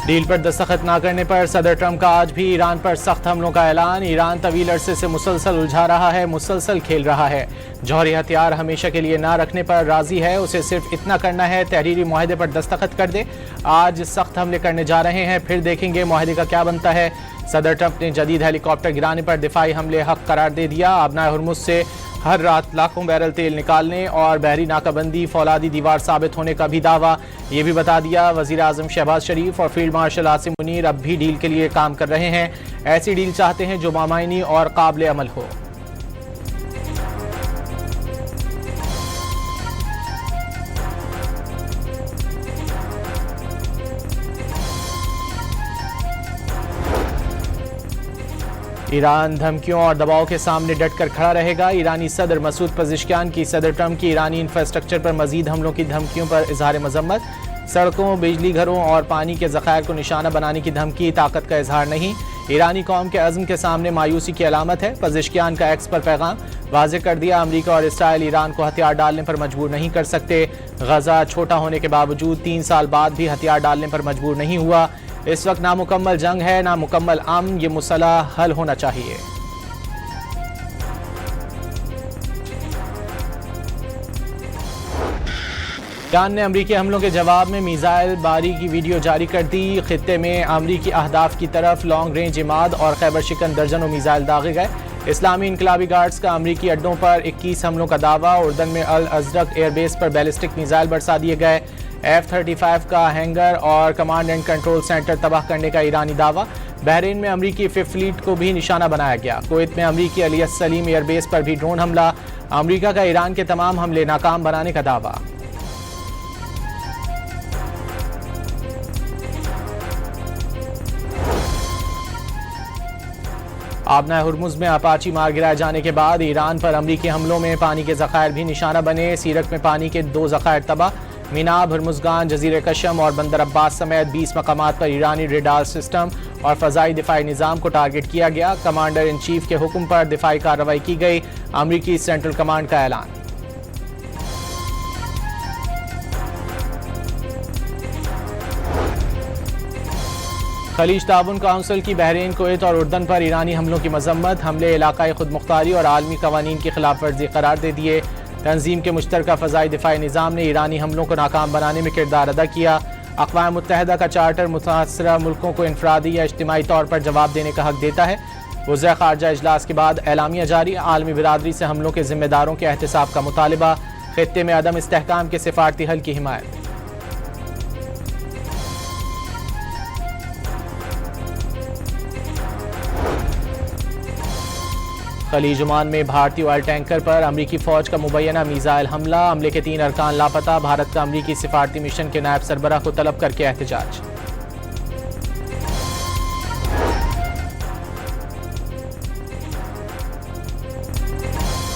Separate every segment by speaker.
Speaker 1: Deal पर दस्तखत न करने पर सदर ट्रंप का आज भी ईरान पर सख्त हमलों का ऐलान। ईरान तवील अरसे से मुसलसल उलझा रहा है, मुसलसल खेल रहा है। जौहरी हथियार हमेशा के लिए ना रखने पर राजी है, उसे सिर्फ इतना करना है तहरीरी मुआहदे पर दस्तखत कर दे। आज सख्त हमले करने जा रहे हैं, फिर देखेंगे मुआहदे का क्या बनता है। सदर ट्रंप ने जदीद हेलीकॉप्टर गिराने पर दिफाई हमले हक करार दे दिया। आबनाए हुर्मुज से हर रात लाखों बैरल तेल निकालने और बहरी नाकाबंदी फौलादी दीवार साबित होने का भी दावा। ये भी बता दिया वज़ीर आज़म शहबाज शरीफ और फील्ड मार्शल आसिम मुनीर अब भी डील के लिए काम कर रहे हैं। ऐसी डील चाहते हैं जो मामायनी और काबिल अमल हो। ईरान धमकियों और दबाव के सामने डटकर खड़ा रहेगा। ईरानी सदर मसूद पज़ेश्कियान की सदर ट्रंप की ईरानी इंफ्रास्ट्रक्चर पर मजीद हमलों की धमकियों पर इजहार मजम्मत। सड़कों, बिजली घरों और पानी के ज़खायर को निशाना बनाने की धमकी ताकत का इजहार नहीं, ईरानी कौम के अज़्म के सामने मायूसी की अलामत है। पज़ेश्कियान का एक्स पर पैगाम वाज़ेह कर दिया, अमरीका और इसराइल ईरान को हथियार डालने पर मजबूर नहीं कर सकते। गजा छोटा होने के बावजूद 3 साल बाद भी हथियार डालने पर मजबूर नहीं हुआ। इस वक्त नामुकम्मल जंग है, नामुकम्मल अमन, ये मसला हल होना चाहिए। ईरान ने अमरीकी हमलों के जवाब में मिसाइल बारी की वीडियो जारी कर दी। खित्ते में अमरीकी अहदाफ की तरफ लॉन्ग रेंज इमाद और खैबर शिकन दर्जनों मिसाइल दागे गए। इस्लामी इनकलाबी गार्ड्स का अमरीकी अड्डों पर 21 हमलों का दावा। उर्दन में अल अजरक एयरबेस पर बैलिस्टिक मिसाइल बरसा दिए गए। F-35 का हैंगर और कमांड एंड कंट्रोल सेंटर तबाह करने का ईरानी दावा। बहरीन में अमरीकी फिफ्थ फ्लीट को भी निशाना बनाया गया। कुवैत में अमरीकी अली सलीम एयरबेस पर भी ड्रोन हमला। अमरीका का ईरान के तमाम हमले नाकाम बनाने का दावा। आबनाए हुर्मुज में अपाची मार गिराए जाने के बाद ईरान पर अमरीकी हमलों में पानी के ज़खायर भी निशाना बने। सीरत में पानी के 2 ज़खायर तबाह। मीनाब, हरमुज़गान, जजीरे कशम और बंदर अब्बास समेत 20 मकामात पर ईरानी रेडार सिस्टम और फ़ज़ाई दिफाई निज़ाम को टारगेट किया गया। कमांडर इन चीफ के हुक्म पर दिफाई कार्रवाई की गई। अमरीकी सेंट्रल कमांड का ऐलान। खलीज ताउन काउंसिल की बहरीन, कुवैत और उर्दन पर ईरानी हमलों की मजम्मत। हमले इलाकाई खुदमुख्तारी और आलमी कवानीन की खिलाफ वर्जी करार दे दिए। तंजीम के मुश्तरका फ़ज़ाई दिफाई निज़ाम ने ईरानी हमलों को नाकाम बनाने में किरदार अदा किया। अक़वाम मुत्तहिदा का चार्टर मुतासरा मुल्कों को इनफरादी या इज्तिमाई तौर पर जवाब देने का हक देता है। वज़ीर ख़ारजा इजलास के बाद एलामिया जारी। आलमी बिरादरी से हमलों के जिम्मेदारों के एहतसाब का मुतालिबा। खित्ते में अदम इस्तेहकाम के सिफारती हल की हिमायत। खलीज ओमान में भारतीय ऑयल टैंकर पर अमरीकी फौज का मुबैना मिसाइल हमला। हमले के 3 अरकान लापता। भारत का अमरीकी सिफारती मिशन के नायब सरबराह को तलब करके एहतजाज।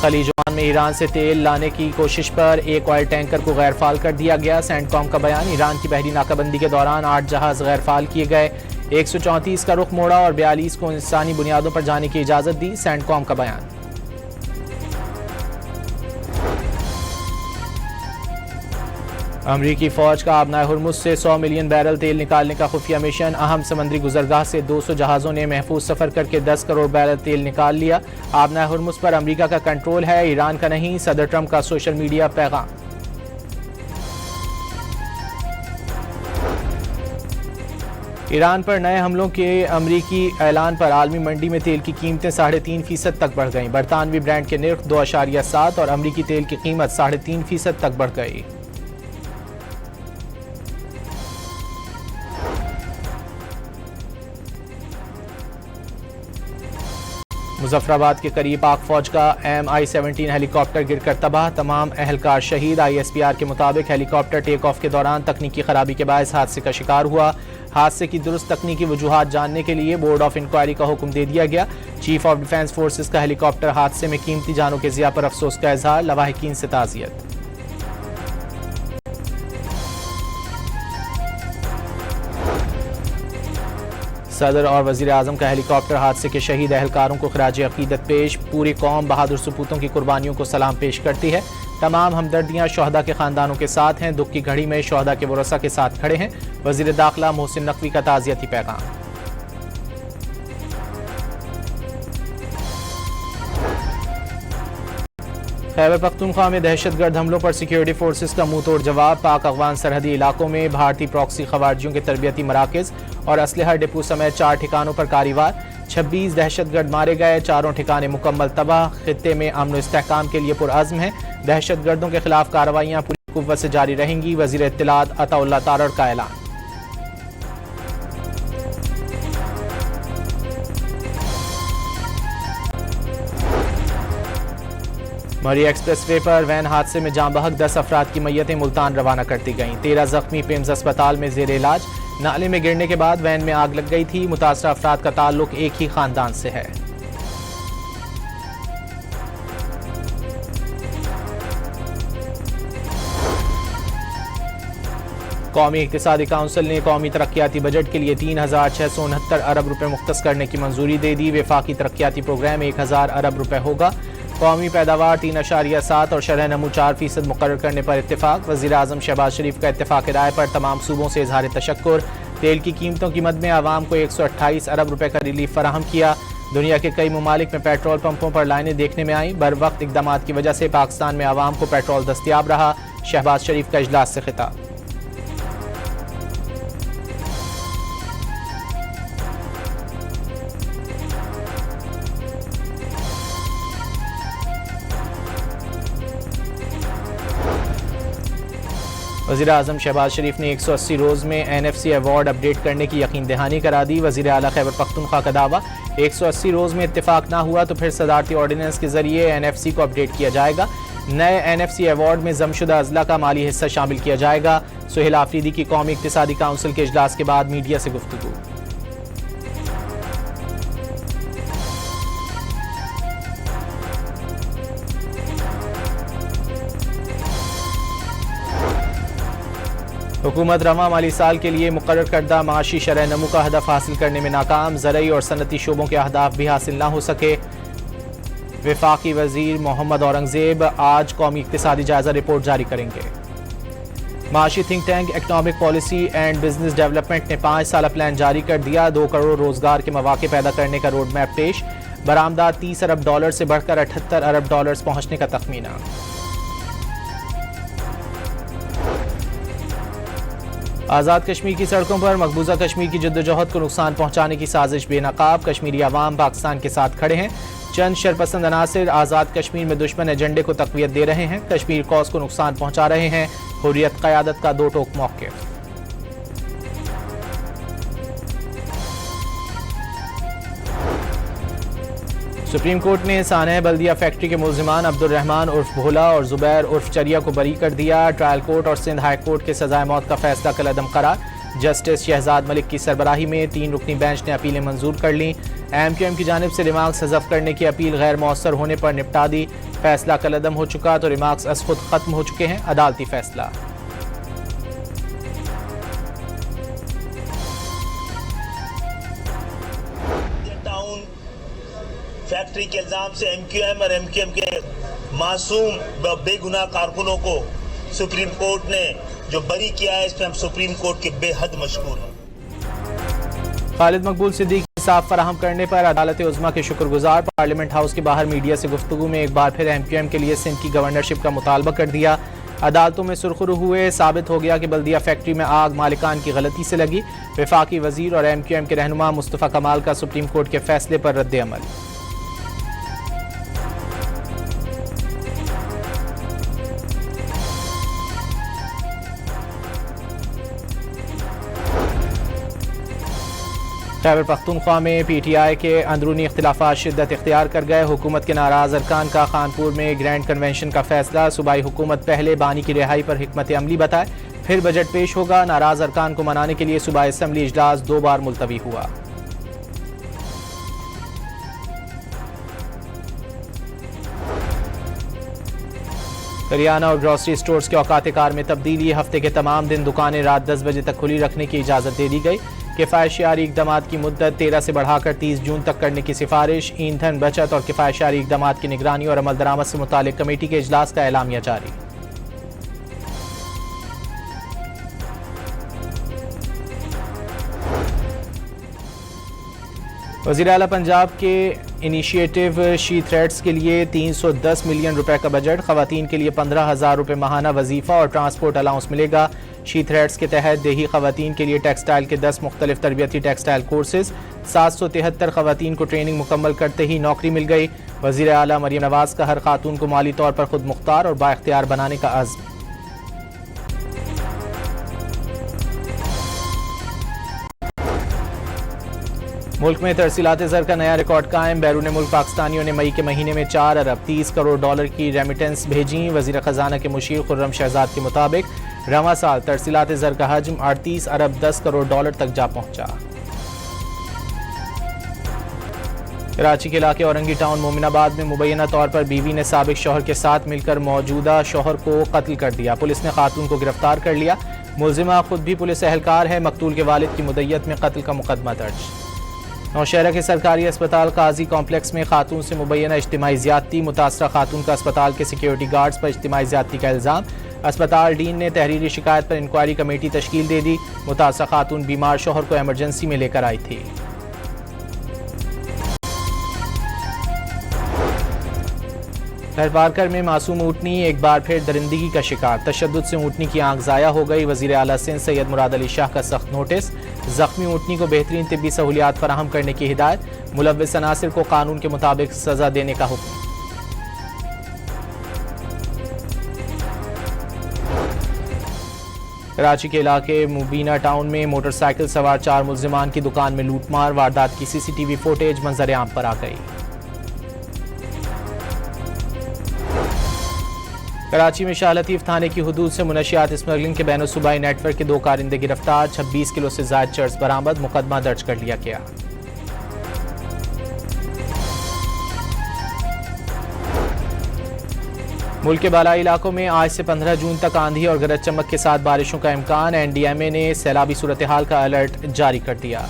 Speaker 1: खलीज ओमान में ईरान से तेल लाने की कोशिश पर एक ऑयल टैंकर को गैर फाल कर दिया गया। सेंटकॉम का बयान, ईरान की बहरी नाकाबंदी के दौरान 8 जहाज गैर फाल किए गए। 134 का रुख मोड़ा और 42 को इंसानी बुनियादों पर जाने की इजाजत दी। सेंटकॉम का बयान। अमरीकी फौज का आबनाए हुर्मुज से 100 मिलियन बैरल तेल निकालने का खुफिया मिशन। अहम समंदरी गुजरगाह से 200 जहाज़ों ने महफूज सफर करके 10 करोड़ बैरल तेल निकाल लिया। आबनाए हुर्मुज पर अमरीका का कंट्रोल है, ईरान का नहीं। सदर ट्रंप का सोशल मीडिया पैगाम। ईरान पर नए हमलों के अमरीकी ऐलान पर आलमी मंडी में तेल की कीमतें 3.5% तक बढ़ गईं। बरतानवी ब्रांड के निर्ख 2.7 और अमरीकी तेल की कीमत 3.5% तक बढ़ गई। मुजफ्फराबाद के करीब पाक फौज का MI-17 हेलीकॉप्टर गिरकर तबाह। तमाम अहलकार शहीद। ISPR के मुताबिक हेलीकॉप्टर टेक ऑफ के दौरान तकनीकी खराबी के बायस हादसे का शिकार हुआ। हादसे की दुरुस्त तकनीकी वजूहात जानने के लिए बोर्ड ऑफ इंक्वायरी का हुक्म दे दिया गया। चीफ ऑफ डिफेंस फोर्सेस का हेलीकॉप्टर हादसे में कीमती जानों के ज़िया पर अफसोस का इजहार। लवाहिकीन से ताज़ियत। सदर और वज़ीर आज़म का हेलीकॉप्टर हादसे के शहीद अहलकारों को खिराज अक़ीदत पेश। पूरी कौम बहादुर सपूतों की कुर्बानियों को सलाम पेश करती है। तमाम हमदर्दियां शोहदा के खानदानों के साथ हैं। दुख की घड़ी में शोहदा के वरसा के साथ खड़े हैं। वजीर दाखिला मोहसिन नकवी का ताज़ियती पैगाम। खैबर पख्तूनख्वा में दहशतगर्द हमलों पर सिक्योरिटी फोर्सेस का मुंह तोड़ जवाब। पाक अफगान सरहदी इलाकों में भारतीय प्रॉक्सी खवारजियों के तरबियती मराकज़ और असलहा डिपो समेत 4 ठिकानों पर कार्रवाई। 26 दहशतगर्द मारे गए, 4 ठिकाने मुकम्मल तबाह। खित्ते में अमन व इस्तेहकाम के लिए पुरअज़्म है। दहशतगर्दों के खिलाफ कार्रवाइयाँ पूरी कुव्वत से जारी रहेंगी। वज़ीर इत्तलात अताउल्लाह तारड़ का ऐलान। मरी एक्सप्रेसवे पर वैन हादसे में जाँ बहक 10 अफराद की मैयतें मुल्तान रवाना कर दी गईं। 13 जख्मी पेम्स अस्पताल में जेर इलाज। नाले में गिरने के बाद वैन में आग लग गई थी। मुतासरा अफराद का ताल्लुक एक ही खानदान से है। कौमी इक्तिसादी काउंसिल ने कौमी तरक्याती बजट के लिए 3,669 अरब रुपए मुख्तस करने की मंजूरी दे दी। वफाकी तरक्याती प्रोग्राम 1,000 अरब रुपए होगा। कौमी पैदावार 3.7 और शरह नमू 4% मुकर्रर करने पर इत्तेफाक। वज़ीर आज़म शहबाज शरीफ का इत्तेफाक राय पर तमाम सूबों से इजहार तशक्कुर। तेल की कीमतों की मद में आवाम को 128 अरब रुपए का रिलीफ फराहम किया। दुनिया के कई ममालिक में पेट्रोल पंपों पर लाइनें देखने में आईं। बर वक्त इकदामात की वजह से पाकिस्तान में आवाम को पेट्रोल दस्तियाब रहा। शहबाज शरीफ का इजलास से खिताब। वज़ीर आज़म शहबाज शरीफ ने 180 रोज़ में NFC अवार्ड अपडेट करने की यकीन दहानी करा दी। वज़ीर आला खैबर पख्तूनख्वा का दावा, 180 रोज़ में इत्तेफाक ना हुआ तो फिर सदारती ऑर्डिनेंस के जरिए NFC को अपडेट किया जाएगा। नए NFC अवार्ड में जमशुदा अजला का माली हिस्सा शामिल किया जाएगा। सुहेल आफरीदी की कौमी इक्तिसादी काउंसिल के इजलास के बाद मीडिया से गुफ्तगू। हुकूमत रवा माली साल के लिए मुकर्रर करदा माशी शरह नमू का हदफ हासिल करने में नाकाम। ज़रई और सनती शोबों के अहदाफ भी हासिल ना हो सके। वफाकी वजीर मोहम्मद औरंगजेब आज कौमी इक्तिसादी जायजा रिपोर्ट जारी करेंगे। माशी think tank economic policy and business development ने 5 साला प्लान जारी कर दिया। 2 करोड़ रोजगार के मौके पैदा करने का रोड मैप पेश। बरामदात $30 अरब से बढ़कर $78 अरब पहुंचने का तखमीना। आज़ाद कश्मीर की सड़कों पर मकबूजा कश्मीर की जद्दोजहद को नुकसान पहुंचाने की साजिश बेनकाब। कश्मीरी अवाम पाकिस्तान के साथ खड़े हैं। चंद शरपसंद अनासिर आज़ाद कश्मीर में दुश्मन एजेंडे को तक़वियत दे रहे हैं। कश्मीर कौस को नुकसान पहुंचा रहे हैं। हुर्रियत क़यादत का 2 टोक मौक़िफ़। सुप्रीम कोर्ट ने सानह बल्दिया फैक्ट्री के मुल्जिमान अब्दुल रहमान उर्फ भोला और जुबैर उर्फ चरिया को बरी कर दिया। ट्रायल कोर्ट और सिंध हाई कोर्ट के सजाए मौत का फैसला कलअदम करार। जस्टिस शहजाद मलिक की सरबराही में 3 रुकनी बेंच ने अपीलें मंजूर कर लीं। MQM की जानिब से रिमार्क्स हज़फ करने की अपील गैर मौसर होने पर निपटा दी। फैसला कलअदम हो चुका तो रिमार्क्स अज खुद खत्म हो चुके हैं। अदालती फैसला।
Speaker 2: फैक्ट्री के इल्जाम से MQM और MQM के मासूम बेगुनाह कारकुनों को सुप्रीम कोर्ट ने जो बरी किया है, इसमें हम सुप्रीम कोर्ट के बेहद मशकूर हैं।
Speaker 1: खालिद मकबूल सिद्दीकी इंसाफ फराहम करने पर अदालत उज़्मा के शुक्रगुजार। पार्लियामेंट हाउस के बाहर मीडिया से गुफ्तगू में एक बार फिर MQM के लिए सिंध की गवर्नरशिप का मुतालबा कर दिया। अदालतों में सुरखरू हुए। साबित हो गया कि बल्दिया फैक्ट्री में आग मालिकान की गलती से लगी। वफाकी वजीर और MQM के रहनुमा मुस्तफ़ा कमाल का सुप्रीम कोर्ट के फैसले पर रद्द अमल। खैबर पख्तूनख्वा में PTI के अंदरूनी इख्तिलाफात शिद्दत इख्तियार कर गए। हुकूमत के नाराज अरकान का खानपुर में ग्रैंड कन्वेंशन का फैसला। सूबाई हुकूमत पहले बानी की रिहाई पर हिकमत अमली बताए, फिर बजट पेश होगा। नाराज अरकान को मनाने के लिए सूबाई असम्बली इजलास 2 बार मुलतवी हुआ। करियाना और ग्रॉसरी स्टोर्स के औकात कार में तब्दीली। हफ्ते के तमाम दिन दुकानें रात 10 बजे तक खुली रखने की इजाज़त दे दी गई। किफ़ायतशारी इक़दाम की मुद्दत 13 से बढ़ाकर 30 जून तक करने की सिफारिश। ईंधन बचत और किफ़ायतशारी इक़दाम की निगरानी और अमल दरामद से मुतालिक कमेटी के इजलास का एलामिया जारी। वज़ीर आला पंजाब के इनिशिएटिव शी थ्रेड्स के लिए 310 मिलियन रुपए का बजट। ख़वातीन के लिए 15,000 रुपये माहाना वजीफ़ा और ट्रांसपोर्ट अलाउंस मिलेगा। शी थ्रेड्स के तहत देही ख़वातीन के लिए टेक्सटाइल के 10 मुख्तलिफ तरबियती टेक्सटाइल कोर्सेज। 773 ख़वातीन को ट्रेनिंग मुकम्मल करते ही नौकरी मिल गई। वज़ीर आला मरियम नवाज़ का हर खातून को माली तौर पर खुद मुख्तार और बाइख्तियार बनाने का अज़्म। मुल्क में तरसीलात ज़र का नया रिकॉर्ड कायम। बैरून मुल्क पाकिस्तानियों ने मई के महीने में 4 अरब 30 करोड़ डॉलर की रेमिटेंस भेजी। वज़ीर ख़जाना के मुशीर खुर्रम शहजाद के मुताबिक रवां साल तरसीलात ज़र का हजम 38 अरब 10 करोड़ डॉलर तक जा पहुंचा। कराची के इलाके औरंगी टाउन मोमिनाबाद में मुबैना तौर पर बीवी ने साबिक शौहर के साथ मिलकर मौजूदा शौहर को कत्ल कर दिया। पुलिस ने खातून को गिरफ्तार कर लिया। मुलजिमा खुद भी पुलिस एहलकार है। मकतूल के वालिद की मुद्दत में कत्ल का मुकदमा दर्ज। नौशहरा के सरकारी अस्पताल काजी कॉम्प्लेक्स में खातून से मुबैना इज्तिमाई ज़्यादती। मुतासरा खातून का अस्पताल के सिक्योरिटी गार्ड्स पर इज्तिमाई ज़्यादती का इल्ज़ाम। अस्पताल डीन ने तहरीरी शिकायत पर इंक्वायरी कमेटी तश्कील दे दी। मुतासरा खातून बीमार शौहर को एमरजेंसी में लेकर आई थी। खैरपारकर में मासूम ऊँटनी एक बार फिर दरिंदगी का शिकार। तशद्दुद से ऊँटनी की आंख ज़ाया हो गई। वज़ीर आला सिंध सैयद मुराद अली शाह का सख्त नोटिस। जख्मी ऊँटनी को बेहतरीन तिब्बी सहूलियात फराहम करने की हिदायत। मुलव्विस अनासिर को कानून के मुताबिक सजा देने का हुक्म। कराची के इलाके मुबीना टाउन में मोटरसाइकिल सवार 4 मुल्जिमान की दुकान में लूटमार। वारदात की CCTV फुटेज मंजर आम पर आ गई। कराची में शाह लतीफ थाने की हुदूद से मुनशियात स्मगलिंग के बैन सूबाई नेटवर्क के 2 कारिंदे गिरफ्तार। 26 किलो से ज़ायद चर्स बरामद। मुकदमा दर्ज कर लिया गया। मुल्क के बालाई इलाकों में आज से 15 जून तक आंधी और गरज चमक के साथ बारिशों का इम्कान। NDMA ने सैलाबी सूरत हाल का अलर्ट जारी कर दिया।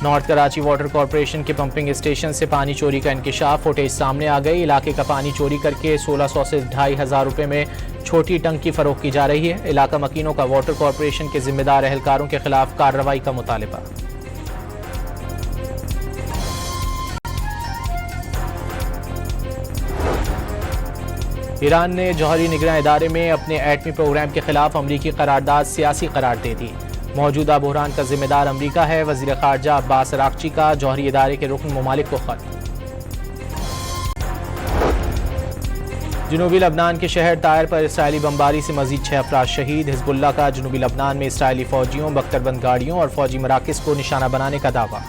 Speaker 1: नॉर्थ कराची वाटर कॉरपोरेशन के पंपिंग स्टेशन से पानी चोरी का इंकिशाफ। फुटेज सामने आ गई। इलाके का पानी चोरी करके 1600 से 2500 रुपये में छोटी टंकी फरोख्त की जा रही है। इलाका मकीनों का वाटर कॉरपोरेशन के जिम्मेदार एहलकारों के खिलाफ कार्रवाई का मुतालबा। ईरान ने जौहरी निगरान इदारे में अपने एटमी प्रोग्राम के खिलाफ अमरीकी करारदाद सियासी करार दे दी। मौजूदा बहरान का जिम्मेदार अमरीका है। वज़ीर ख़ारजा अब्बास अराग़ची का जौहरी इदारे के रुकन ममालिक को खत। जनूबी लबनान के शहर तायर पर इसराइली बमबारी से मजीद 6 अफराद शहीद। हिज़्बुल्लाह का जनूबी लबनान में इसराइली फौजियों, बख्तरबंद गाड़ियों और फौजी मराकिज़ को निशाना बनाने का दावा।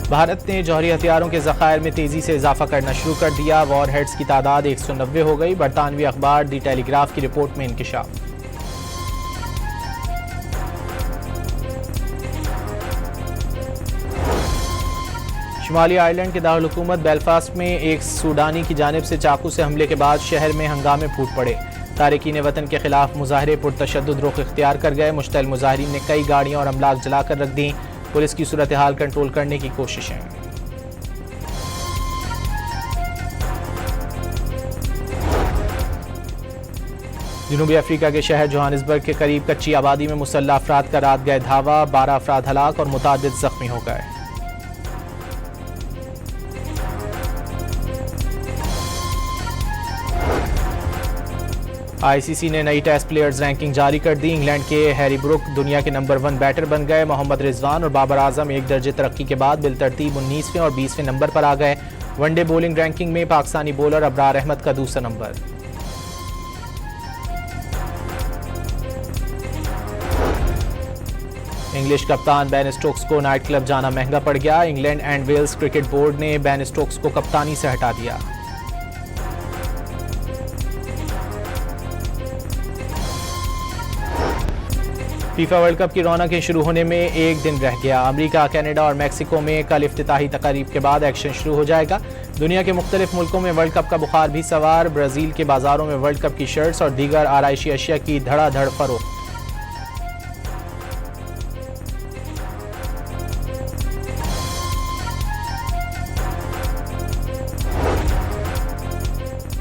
Speaker 1: भारत ने जौहरी हथियारों के ज़खायर में तेज़ी से इजाफा करना शुरू कर दिया। वॉर हेड्स की तादाद 190 हो गई। बरतानवी अखबार दी टेलीग्राफ की रिपोर्ट में इंकिशाफ। शुमाली आयरलैंड के दारुल हुकूमत बेलफास्ट में एक सूडानी की जानिब से चाकू से हमले के बाद शहर में हंगामे फूट पड़े। तारिकीन वतन के खिलाफ मुजाहरे पुरतशद्दुद रुख इख्तियार कर गए। मुश्तल मुजाहरीन ने कई गाड़ियां और अमलाक जलाकर रख दी। पुलिस की सूरत हाल कंट्रोल करने की कोशिशें। जनूबी अफ्रीका के शहर जोहानिसबर्ग के करीब कच्ची आबादी में मुसल्लह अफराद का रात गए धावा। 12 अफराद हलाक और मुतादिद जख्मी हो गए। ICC ने नई टेस्ट प्लेयर्स रैंकिंग जारी कर दी। इंग्लैंड के हैरी ब्रुक दुनिया के नंबर 1 बैटर बन गए। मोहम्मद रिजवान और बाबर आजम एक दर्जे तरक्की के बाद बिलतरतीब 19वें और 20वें नंबर पर आ गए। वनडे बॉलिंग रैंकिंग में पाकिस्तानी बॉलर अबरार अहमद का दूसरा नंबर। इंग्लिश कप्तान बेन स्टोक्स को नाइट क्लब जाना महंगा पड़ गया। England and Wales cricket board ने बेन स्टोक्स को कप्तानी से हटा दिया। फीफा वर्ल्ड कप की रौनकें शुरू होने में एक दिन रह गया। अमेरिका, कनाडा और मैक्सिको में कल इफ्तिताही तकारीब के बाद एक्शन शुरू हो जाएगा। दुनिया के मुख्तलिफ मुल्कों में वर्ल्ड कप का बुखार भी सवार। ब्राज़ील के बाजारों में वर्ल्ड कप की शर्ट्स और दीगर आराइशी अशिया की धड़ाधड़ फरोख्त।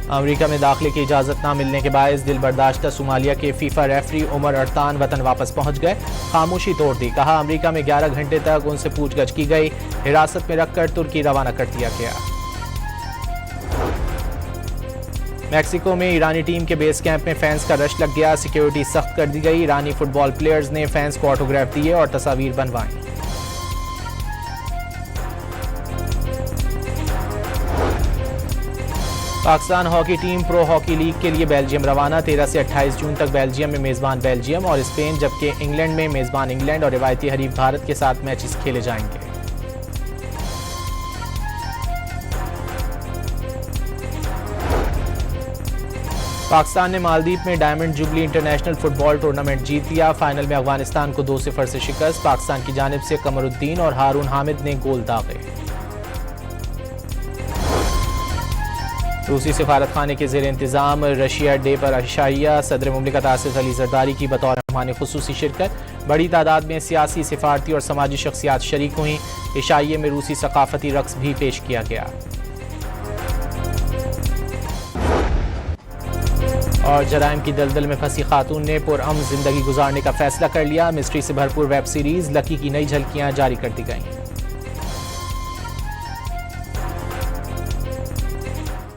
Speaker 1: अमेरिका में दाखिले की इजाज़त ना मिलने के बायस दिल बर्दाश्ता सोमालिया के फीफा रेफरी उमर अरतान वतन वापस पहुंच गए। खामोशी तोड़ दी। कहा, अमेरिका में 11 घंटे तक उनसे पूछगछ की गई। हिरासत में रखकर तुर्की रवाना कर दिया गया। मैक्सिको में ईरानी टीम के बेस कैंप में फैंस का रश लग गया। सिक्योरिटी सख्त कर दी गई। ईरानी फुटबॉल प्लेयर्स ने फैंस को ऑटोग्राफ दिए और तस्वीर बनवाई। Pakistan hockey team pro hockey league के लिए बेल्जियम रवाना। 13 से 28 जून तक बेल्जियम में मेज़बान बेल्जियम और स्पेन, जबकि इंग्लैंड में मेज़बान इंग्लैंड और रिवायती हरीफ भारत के साथ मैचेस खेले जाएंगे। पाकिस्तान ने मालदीव में diamond jubilee international football tournament जीत लिया। फाइनल में अफगानिस्तान को 2-0 से शिकस्त। पाकिस्तान की जानिब से कमरुद्दीन और हारून हामिद ने गोल दागे। रूसी सफारत खाने के ज़ेर इंतज़ाम रशिया डे पर अशाइया। सदर मुमलिकत आसिफ अली जरदारी की बतौर मेहमान खुसूसी शिरकत। बड़ी तादाद में सियासी, सिफारती और समाजी शख्सियात शरीक हुई। इशाइये में रूसी सकाफती रक्स भी पेश किया गया। और जराइम की दलदल में फंसी खातून ने पुरअमन जिंदगी गुजारने का फैसला कर लिया। मिस्ट्री से भरपूर वेब सीरीज लकी की नई झलकियां जारी कर दी गईं।